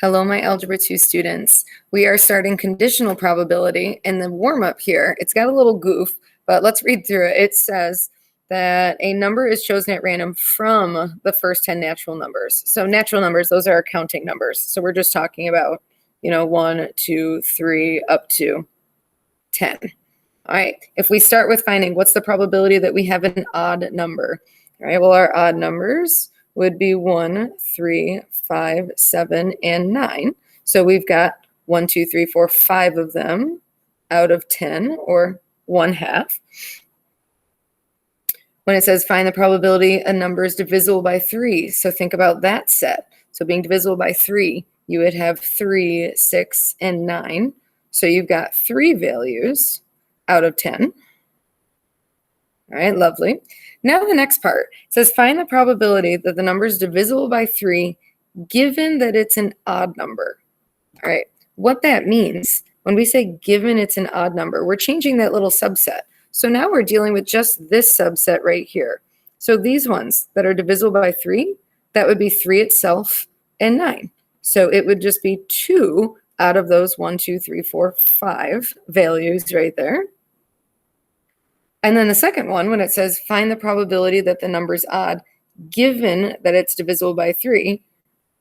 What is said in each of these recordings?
Hello, my Algebra 2 students. We are starting conditional probability. In the warm-up here, it's got a little goof, but let's read through it. It says that a number is chosen at random from the first 10 natural numbers. So natural numbers, those are our counting numbers. So we're just talking about, 1, 2, 3, up to 10. All right, if we start with finding what's the probability that we have an odd number. All right, well, our odd numbers would be 1, 3, 5, 7, and 9. So we've got 1, 2, 3, 4, 5 of them out of 10, or 1/2. When it says find the probability a number is divisible by 3, so think about that set. So being divisible by 3, you would have 3, 6, and 9. So you've got 3 values out of 10. All right, lovely. Now the next part says find the probability that the number is divisible by 3 given that it's an odd number. All right, what that means when we say given it's an odd number, we're changing that little subset. So now we're dealing with just this subset right here. So these ones that are divisible by 3, that would be 3 itself and 9. So it would just be 2 out of those 1, 2, 3, 4, 5 values right there. And then the second one, when it says find the probability that the number is odd, given that it's divisible by 3,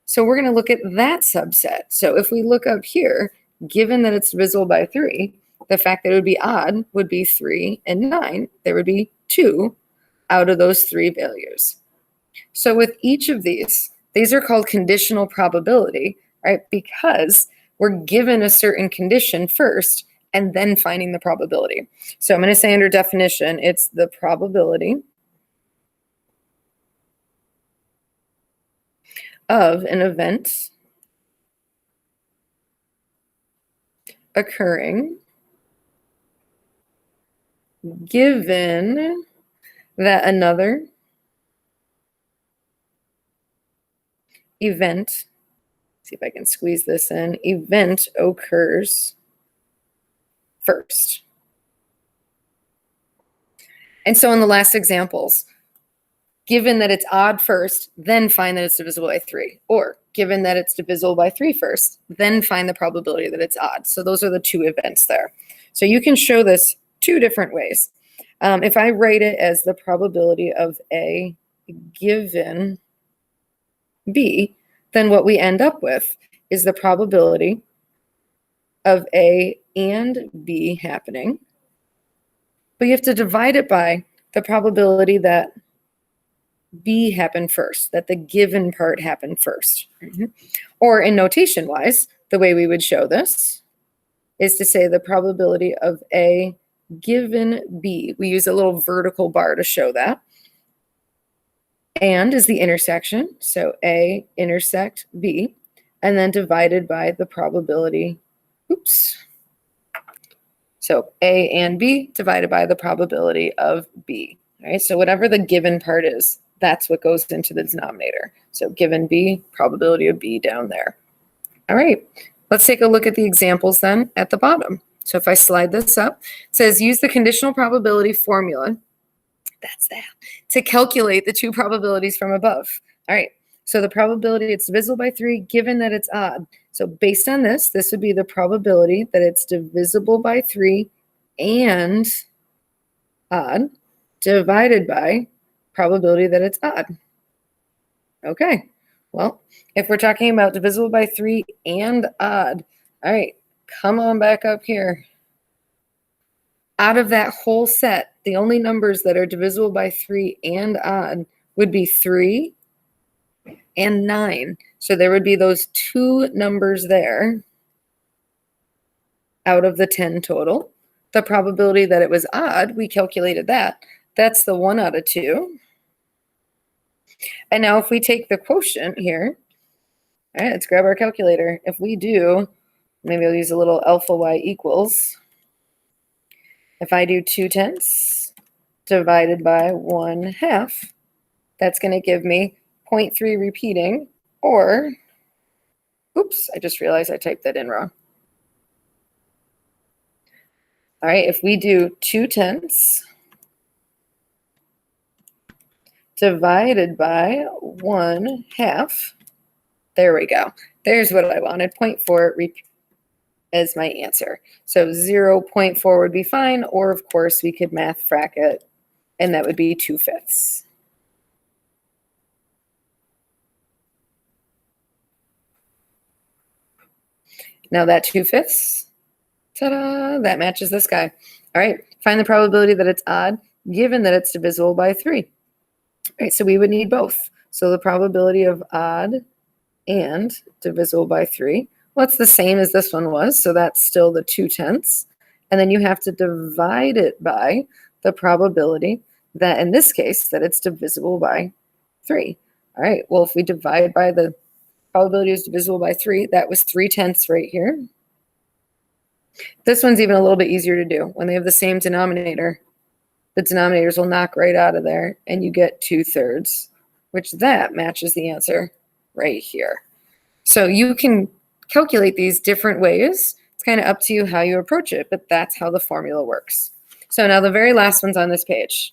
so we're going to look at that subset. So if we look up here, given that it's divisible by 3, the fact that it would be odd would be 3 and 9. There would be 2 out of those 3 values. So with each of these are called conditional probability, right? Because we're given a certain condition first, and then finding the probability. So I'm going to say under definition, it's the probability of an event occurring given that another event, see if I can squeeze this in, event occurs first. And so in the last examples, given that it's odd first, then find that it's divisible by 3. Or given that it's divisible by 3 first, then find the probability that it's odd. So those are the 2 events there. So you can show this 2 different ways. If I write it as the probability of A given B, then what we end up with is the probability of A and B happening. But you have to divide it by the probability that B happened first, that the given part happened first. Or in notation-wise, the way we would show this is to say the probability of A given B. We use a little vertical bar to show that. And is the intersection, so A intersect B, and then divided by the probability, so A and B divided by the probability of B. All right, so whatever the given part is, that's what goes into the denominator. So given B, probability of B down there. All right, let's take a look at the examples then at the bottom. So if I slide this up, it says use the conditional probability formula, that's that, to calculate the 2 probabilities from above. All right, so the probability it's divisible by 3 given that it's odd. So based on this would be the probability that it's divisible by 3 and odd divided by probability that it's odd. Okay, well, if we're talking about divisible by 3 and odd, all right, come on back up here. Out of that whole set, the only numbers that are divisible by 3 and odd would be 3 and 9. So there would be those 2 numbers there out of the 10 total. The probability that it was odd, we calculated that. That's the 1 out of 2. And now if we take the quotient here, all right, let's grab our calculator. If we do, maybe I'll use a little alpha y equals. If I do 2/10 divided by 1/2, that's going to give me 0.3 repeating, or, oops, I just realized I typed that in wrong. All right, if we do 2/10 divided by 1/2, there we go. There's what I wanted, 0.4 as my answer. So 0.4 would be fine, or of course we could math frac it, and that would be 2/5. Now that 2/5, ta-da, that matches this guy. All right, find the probability that it's odd, given that it's divisible by 3. All right, so we would need both. So the probability of odd and divisible by 3, well, it's the same as this one was, so that's still the 2/10. And then you have to divide it by the probability that, in this case, that it's divisible by 3. All right, well, if we divide by the probability is divisible by 3, that was 3/10 right here. This one's even a little bit easier to do. When they have the same denominator, the denominators will knock right out of there, and you get 2/3, which that matches the answer right here. So you can calculate these different ways. It's kind of up to you how you approach it, but that's how the formula works. So now the very last one's on this page.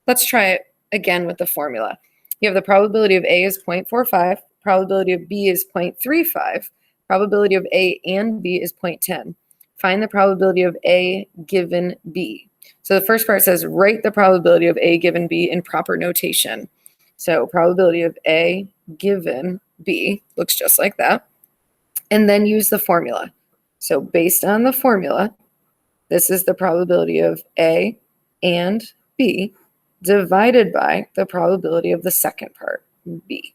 Let's try it again with the formula. You have the probability of A is 0.45, probability of B is 0.35, probability of A and B is 0.10. Find the probability of A given B. So the first part says write the probability of A given B in proper notation. So probability of A given B looks just like that. And then use the formula. So based on the formula, this is the probability of A and B divided by the probability of the second part, B.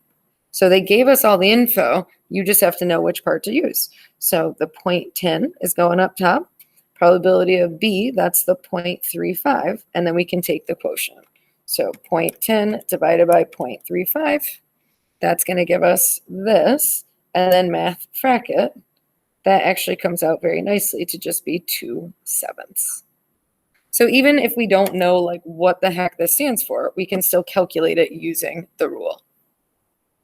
So they gave us all the info. You just have to know which part to use. So the 0.10 is going up top. Probability of B, that's the 0.35. And then we can take the quotient. So 0.10 divided by 0.35. That's going to give us this. And then math frac it. That actually comes out very nicely to just be 2/7. So even if we don't know like what the heck this stands for, we can still calculate it using the rule.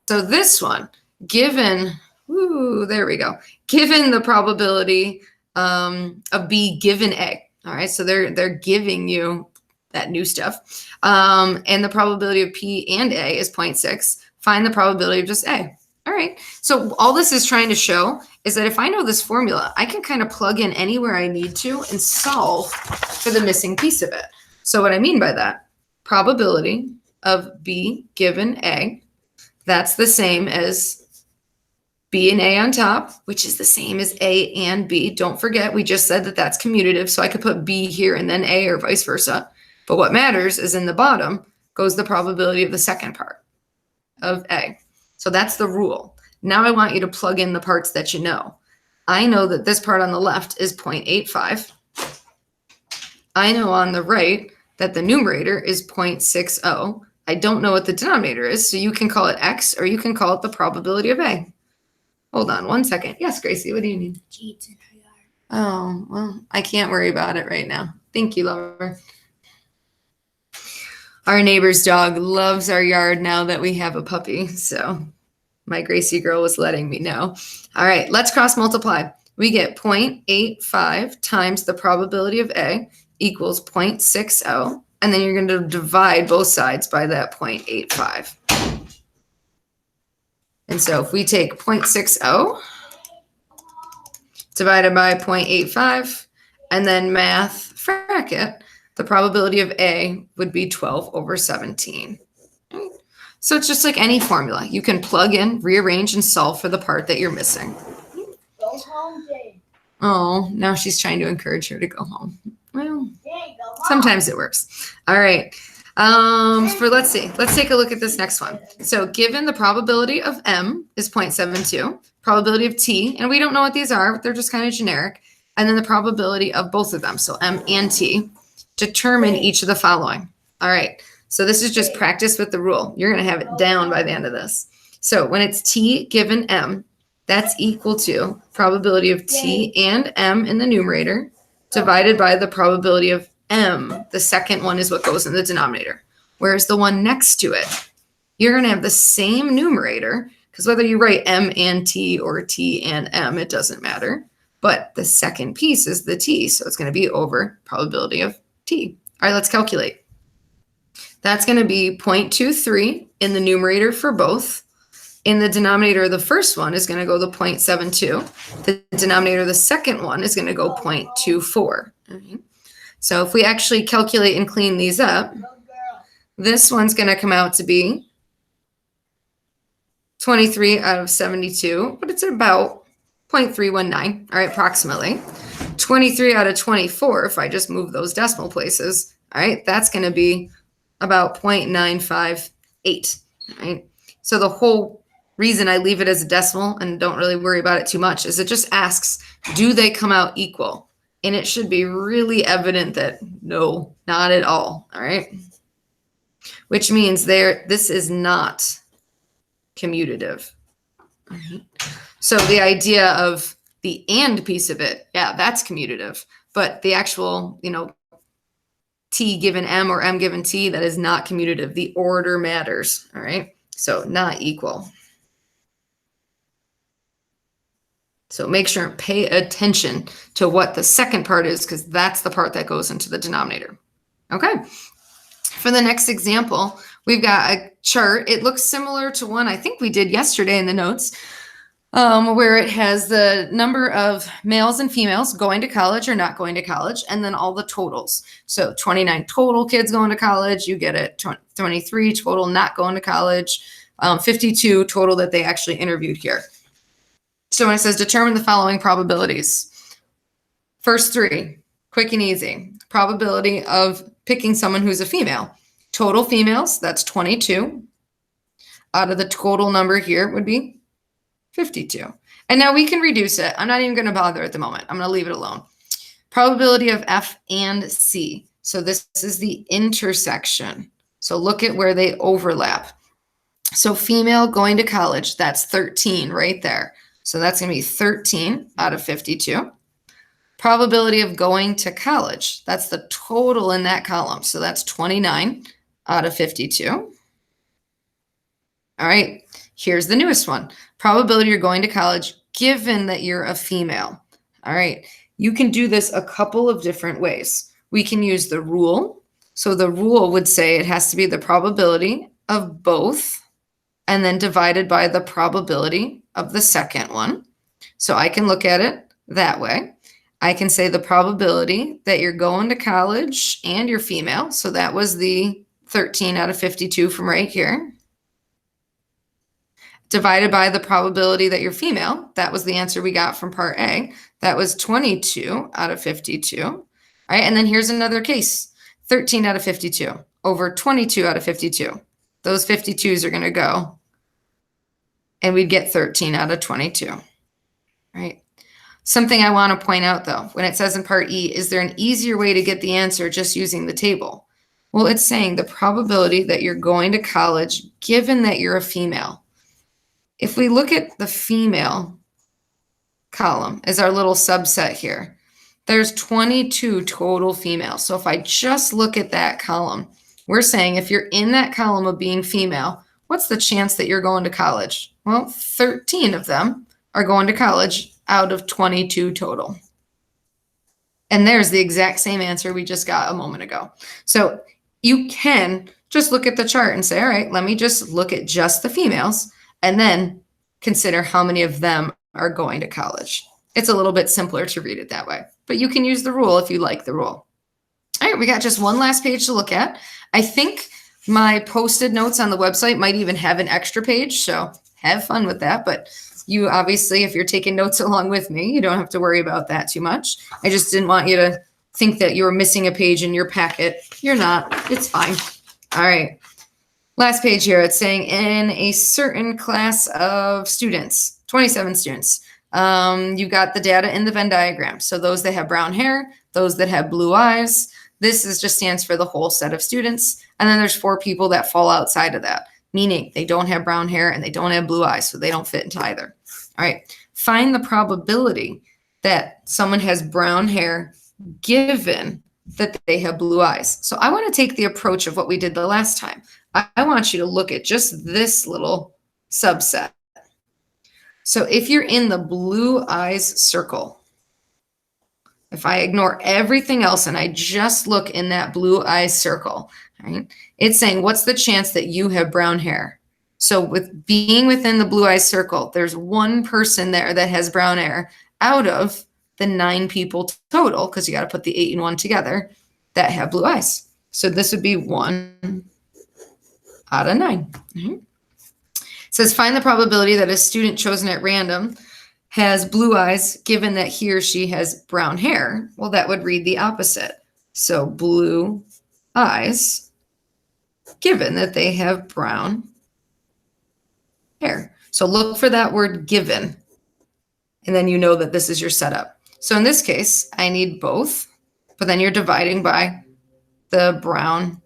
So this one, given, there we go. Given the probability of B given A. All right, so they're giving you that new stuff. And the probability of P and A is 0.6. Find the probability of just A. All right, so all this is trying to show is that if I know this formula, I can kind of plug in anywhere I need to and solve for the missing piece of it. So what I mean by that, probability of B given A, that's the same as B and A on top, which is the same as A and B. Don't forget, we just said that that's commutative, so I could put B here and then A or vice versa. But what matters is in the bottom goes the probability of the second part of A. So that's the rule. Now I want you to plug in the parts that you know. I know that this part on the left is 0.85. I know on the right that the numerator is 0.60. I don't know what the denominator is, so you can call it X or you can call it the probability of A. Hold on one second. Yes, Gracie, what do you need? Jeets in her yard. Oh, well, I can't worry about it right now. Thank you, lover. Our neighbor's dog loves our yard now that we have a puppy, so my Gracie girl was letting me know. All right, let's cross multiply. We get 0.85 times the probability of A equals 0.60, and then you're going to divide both sides by that 0.85. And so if we take 0.60 divided by 0.85 and then math frac it, the probability of A would be 12/17. So it's just like any formula. You can plug in, rearrange, and solve for the part that you're missing. Go home, Jane. Oh, now she's trying to encourage her to go home. Well, Jane, go home. sometimes it works. All right. Let's see. Let's take a look at this next one. So given the probability of M is 0.72, probability of T, and we don't know what these are, they're just kind of generic, and then the probability of both of them, so M and T, determine each of the following. All right. So this is just practice with the rule. You're going to have it down by the end of this. So when it's T given M, that's equal to probability of T and M in the numerator divided by the probability of M. The second one is what goes in the denominator. Whereas the one next to it, you're going to have the same numerator, because whether you write M and T or T and M, it doesn't matter. But the second piece is the T, so it's going to be over probability of T. All right, let's calculate. That's going to be 0.23 in the numerator for both, In the denominator of the first one is going to go the 0.72. The denominator of the second one is going to go 0.24. Okay. So if we actually calculate and clean these up, this one's going to come out to be 23 out of 72, but it's about 0.319, all right, approximately. 23 out of 24, if I just move those decimal places, all right, that's going to be about 0.958, all right? So the whole reason I leave it as a decimal and don't really worry about it too much is it just asks, do they come out equal? And it should be really evident that no, not at all right? Which means this is not commutative. So the idea of the and piece of it, yeah, that's commutative. But the actual, T given M or M given T, that is not commutative. The order matters, all right? So not equal. So make sure and pay attention to what the second part is, because that's the part that goes into the denominator. Okay. For the next example, we've got a chart. It looks similar to one I think we did yesterday in the notes, where it has the number of males and females going to college or not going to college, and then all the totals. So 29 total kids going to college, you get it. 23 total not going to college, 52 total that they actually interviewed here. So when it says determine the following probabilities, first three, quick and easy. Probability of picking someone who's a female. Total females, that's 22. Out of the total number here would be 52. And now we can reduce it. I'm not even going to bother at the moment. I'm going to leave it alone. Probability of F and C. So this is the intersection. So look at where they overlap. So female going to college, that's 13 right there. So that's going to be 13 out of 52. Probability of going to college, that's the total in that column. So that's 29 out of 52. All right, here's the newest one. Probability you're going to college given that you're a female. All right, you can do this a couple of different ways. We can use the rule. So the rule would say it has to be the probability of both and then divided by the probability of the second one. So I can look at it that way. I can say the probability that you're going to college and you're female. So that was the 13 out of 52 from right here. Divided by the probability that you're female. That was the answer we got from part A. That was 22 out of 52. All right, and then here's another case. 13 out of 52 over 22 out of 52. Those 52s are going to go. And we'd get 13 out of 22. Right? Something I want to point out, though, when it says in part E, is there an easier way to get the answer just using the table? Well, it's saying the probability that you're going to college given that you're a female. If we look at the female column as our little subset here, there's 22 total females. So if I just look at that column, we're saying if you're in that column of being female, what's the chance that you're going to college? Well, 13 of them are going to college out of 22 total. And there's the exact same answer we just got a moment ago. So you can just look at the chart and say, all right, let me just look at just the females and then consider how many of them are going to college. It's a little bit simpler to read it that way, but you can use the rule if you like the rule. All right, we got just one last page to look at. I think my posted notes on the website might even have an extra page, so have fun with that. But you obviously, if you're taking notes along with me, you don't have to worry about that too much. I just didn't want you to think that you were missing a page in your packet. You're not. It's fine. All right. Last page here. It's saying in a certain class of students, 27 students, you've got the data in the Venn diagram. So those that have brown hair, those that have blue eyes, this is just stands for the whole set of students. And then there's 4 people that fall outside of that, meaning they don't have brown hair and they don't have blue eyes, so they don't fit into either. All right. Find the probability that someone has brown hair given that they have blue eyes. So I want to take the approach of what we did the last time. I want you to look at just this little subset. So if you're in the blue eyes circle, if I ignore everything else and I just look in that blue eyes circle, right, it's saying, what's the chance that you have brown hair? So with being within the blue eyes circle, there's one person there that has brown hair out of the 9 people total, because you got to put the 8 and 1 together, that have blue eyes. So this would be 1 out of 9. It says find the probability that a student chosen at random has blue eyes given that he or she has brown hair. Well, that would read the opposite. So blue eyes given that they have brown hair. So look for that word given, and then you know that this is your setup. So in this case, I need both, but then you're dividing by the brown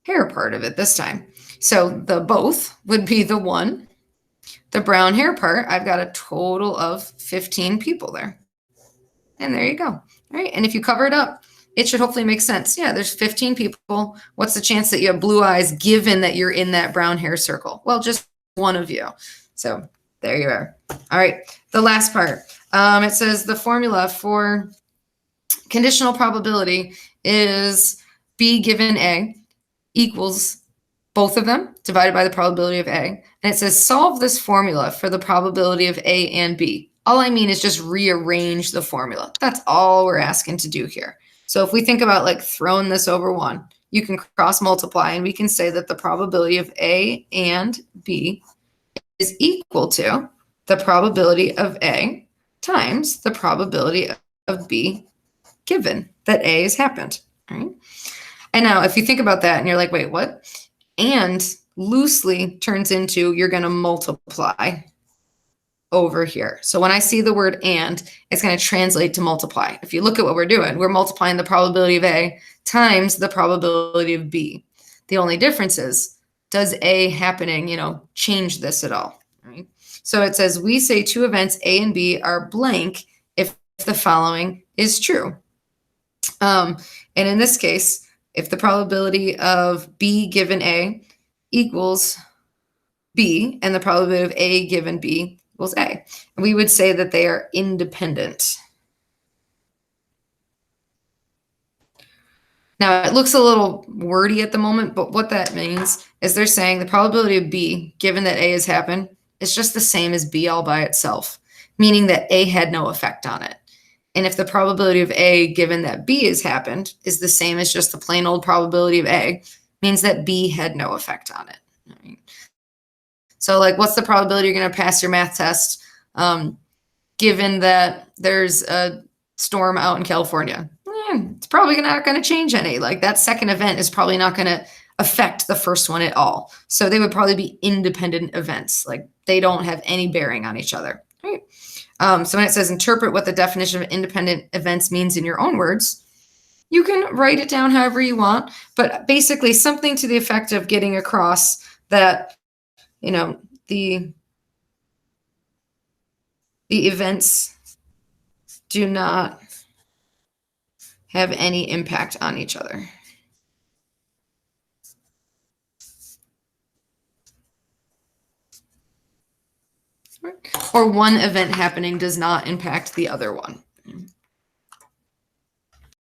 hair part of it this time. So the both would be the 1. The brown hair part, I've got a total of 15 people there. And there you go. All right. And if you cover it up, it should hopefully make sense. Yeah, there's 15 people. What's the chance that you have blue eyes given that you're in that brown hair circle? Well, just one of you. So there you are. All right. The last part. It says the formula for conditional probability is B given A equals both of them divided by the probability of A. And it says solve this formula for the probability of A and B. All I mean is just rearrange the formula. That's all we're asking to do here. So if we think about like throwing this over 1, you can cross multiply and we can say that the probability of A and B is equal to the probability of A times the probability of B given that A has happened. All right. And now if you think about that and you're like, wait, what? And loosely turns into you're going to multiply over here. So when I see the word and, it's going to translate to multiply. If you look at what we're doing, we're multiplying the probability of A times the probability of B. The only difference is, does A happening, change this at all? Right? So it says we say 2 events A and B are blank if the following is true. And in this case, if the probability of B given A equals B and the probability of A given B equals A, we would say that they are independent. Now, it looks a little wordy at the moment, but what that means is they're saying the probability of B, given that A has happened, is just the same as B all by itself, meaning that A had no effect on it. And if the probability of A, given that B has happened, is the same as just the plain old probability of A, means that B had no effect on it. Right? So like, what's the probability you're going to pass your math test given that there's a storm out in California? It's probably not going to change any. Like that second event is probably not going to affect the first one at all. So they would probably be independent events. Like they don't have any bearing on each other. Right? So when it says interpret what the definition of independent events means in your own words, you can write it down however you want, but basically something to the effect of getting across that, the events do not have any impact on each other. Or one event happening does not impact the other one.